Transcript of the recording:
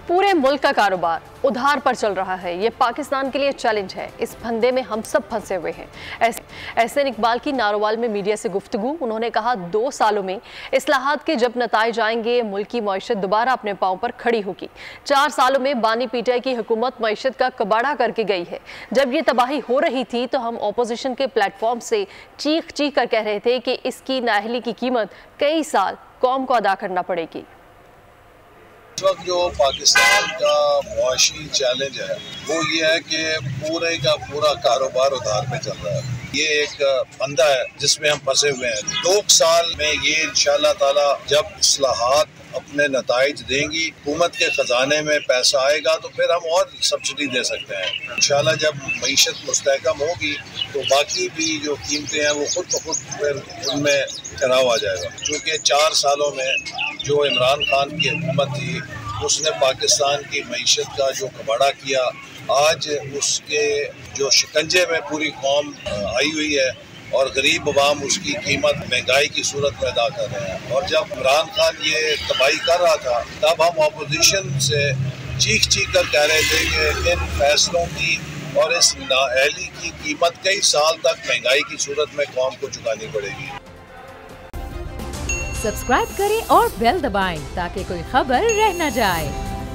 पूरे मुल्क का कारोबार उधार पर चल रहा है। ये पाकिस्तान के लिए चैलेंज है। इस फंदे में हम सब फंसे हुए हैं। एहसन इकबाल की नारोवाल में मीडिया से गुफ्तगू। उन्होंने कहा 2 सालों में इस्लाहात के जब नताइज आएंगे मुल्क की मईशत दोबारा अपने पांव पर खड़ी होगी। 4 सालों में बानी पीटीआई की हुकूमत मईशत का कबाड़ा करके गई है। जब ये तबाही हो रही थी तो हम अपोजिशन के प्लेटफॉर्म से चीख चीख कर कह रहे थे कि इसकी नाअहली की कीमत कई साल कौम को अदा करना पड़ेगी। इस वक्त जो पाकिस्तान का मुआशी चैलेंज है वो ये है कि पूरे का पूरा कारोबार उधार पे चल रहा है। ये एक फंदा है जिसमें हम फंसे हुए हैं। 2 साल में ये इंशाअल्लाह ताला जब इस्लाहात अपने नताइज देंगी, हुकूमत के खजाने में पैसा आएगा तो फिर हम और सब्सिडी दे सकते हैं। इंशाअल्लाह जब मईशत मुस्तहकम होगी तो बाकी भी जो कीमतें हैं वो खुद ब खुद फिर उनमें ठहराव आ जाएगा। क्योंकि 4 सालों में जो इमरान खान की हुकूमत थी उसने पाकिस्तान की मईशत का जो कबाड़ा किया, आज उसके जो शिकंजे में पूरी कौम आई हुई है और गरीब अवाम उसकी कीमत महंगाई की सूरत में अदा कर रहे हैं। और जब इमरान खान ये तबाही कर रहा था तब हम अपोजिशन से चीख चीख कर कह रहे थे कि इन फैसलों की और इस नाअहली की कीमत कई साल तक महंगाई की सूरत में कौम को चुकानी पड़ेगी। सब्सक्राइब करें और बेल दबाएं ताकि कोई खबर रह न जाए।